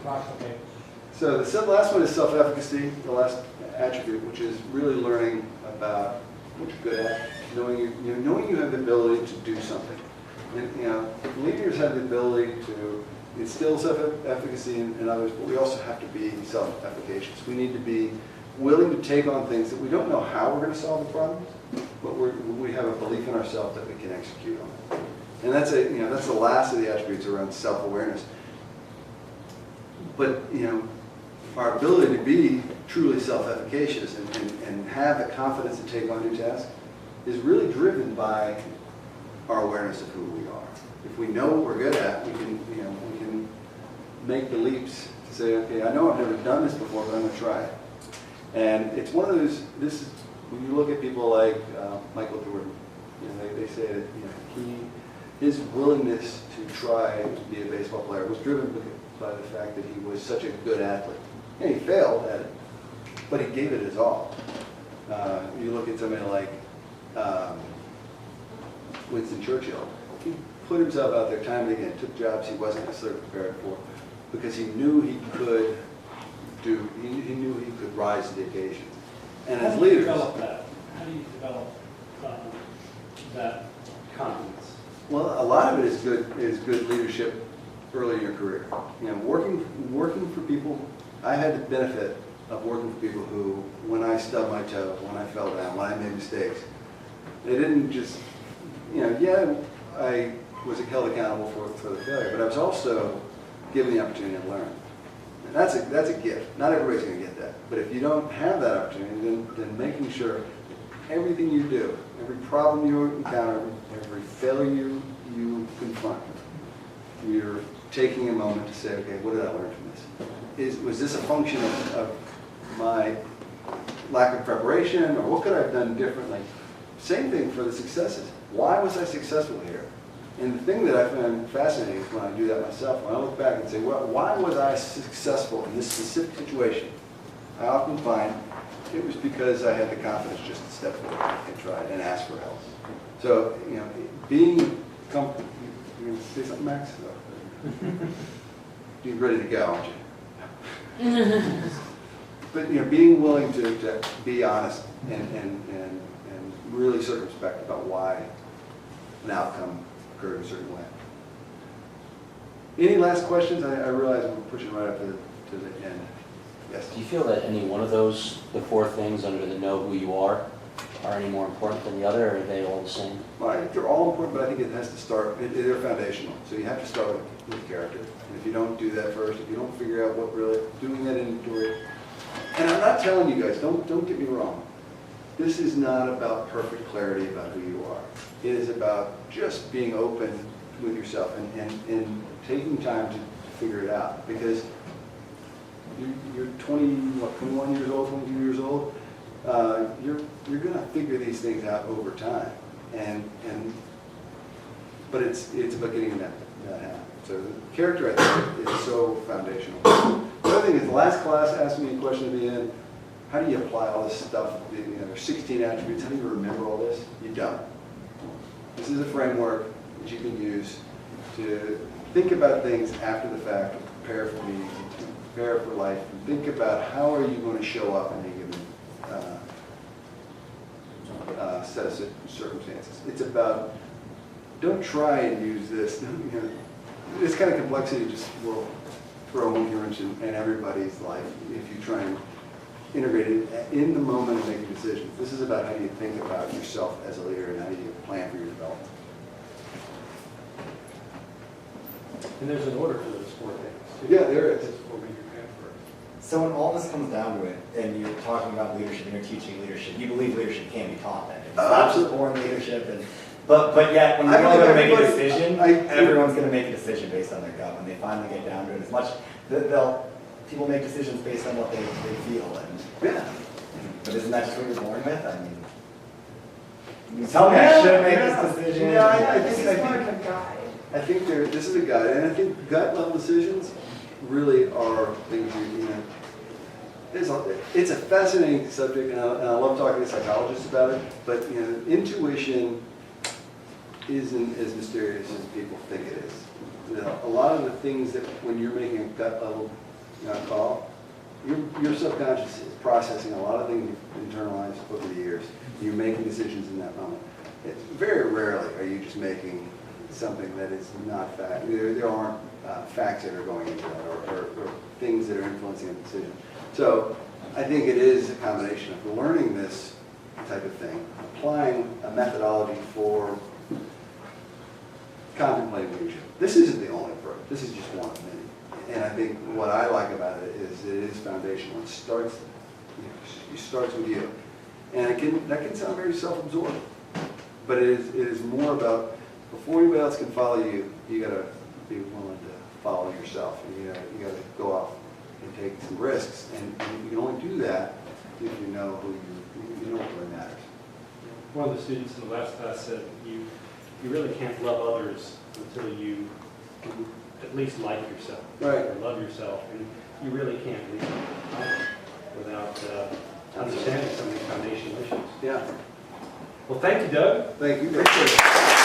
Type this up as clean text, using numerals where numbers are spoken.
Okay. So the last one is self-efficacy, the last attribute, which is really learning about what you're good at, knowing you have the ability to do something. And, leaders have the ability to instill self-efficacy in others, but we also have to be self-efficacious. We need to be willing to take on things that we don't know how we're going to solve the problems, but we have a belief in ourselves that we can execute on it. And that's the last of the attributes around self-awareness. But our ability to be truly self-efficacious and have the confidence to take on new tasks is really driven by our awareness of who we are. If we know what we're good at, we can make the leaps to say, okay, I know I've never done this before, but I'm going to try it. And it's one of those. When you look at people like Michael Jordan, they say that his willingness to try to be a baseball player was driven by the fact that he was such a good athlete. And he failed at it, but he gave it his all. You look at somebody like Winston Churchill. He put himself out there time and again, took jobs he wasn't necessarily prepared for, because he knew he could he knew he could rise to the occasion. And as leaders, How do you develop that confidence? well, a lot of it is good leadership early in your career. Working for people. I had the benefit of working for people who, when I stubbed my toe, when I fell down, when I made mistakes, they didn't just, I was held accountable for the failure, but I was also given the opportunity to learn. And that's a gift. Not everybody's going to get that. But if you don't have that opportunity, then making sure everything you do, every problem you encounter, every failure you confront, you're taking a moment to say, okay, what did I learn from this? Was this a function of my lack of preparation, or what could I have done differently? Same thing for the successes. Why was I successful here? And the thing that I find fascinating is when I do that myself, when I look back and say, well, why was I successful in this specific situation? I often find it was because I had the confidence just to step forward and try and ask for help. So, being comfortable. You going to say something, Max? You're ready to go, aren't you? But being willing to be honest and really circumspect about why an outcome occurred a certain way. Any last questions? I realize we're pushing right up to the end. Yes. Do you feel that any one of those, the four things under the know who you are any more important than the other, or are they all the same? Well, I think they're all important, but I think it has to start, they're foundational. So you have to start with character. And if you don't do that first, if you don't figure out what really, doing that inventory. And I'm not telling you guys, don't get me wrong. This is not about perfect clarity about who you are. It is about just being open with yourself and taking time to figure it out. Because you're 21 years old, 22 years old. You're going to figure these things out over time, but it's about getting that happen. So the character, I think, is so foundational. The other thing is, the last class asked me a question at the end: how do you apply all this stuff? There's 16 attributes. How do you remember all this? You don't. This is a framework that you can use to think about things after the fact, prepare for meetings, prepare for life, and think about how are you going to show up in a given set of circumstances. It's about, don't try and use this. This kind of complexity just will throw a monkey wrench in everybody's life if you try and integrate it in the moment of making decisions. This is about how you think about yourself as a leader and how you plan for your development. And there's an order to those four things. Yeah, there is. So when all this comes down to it, and you're talking about leadership and you're teaching leadership, you believe leadership can be taught then. It's not just born leadership. But yet, when you're going to make a decision, everyone's going to make a decision based on their gut. When they finally get down to it, as much people make decisions based on what they feel. But isn't that just what you're born with? I mean, you tell me I should make this decision. Yeah, I think this is a guide, and I think gut level decisions really are things it's a fascinating subject, and I love talking to psychologists about it. But intuition isn't as mysterious as people think it is. A lot of the things that when you're making a gut level call, your subconscious is processing a lot of things you've internalized over the years. You're making decisions in that moment. It's very rarely are you just making something that is not fact. There aren't facts that are going into that or things that are influencing a decision. So I think it is a combination of learning this type of thing, applying a methodology for contemplating leadership. This isn't the only approach. This is just one of many. And I think what I like about it is foundational. It starts, it starts with you. And that can sound very self-absorbed, but it is more about, before anybody else can follow you, you got to be willing to follow yourself. And you got to go off and take some risks. And you can only do that if you know who you know what really matters. One of the students in the last class said, you really can't love others until you at least like yourself. Right. Or love yourself. And you really can't leave without understanding some of these foundational issues. Yeah. Well, thank you, Doug. Thank you.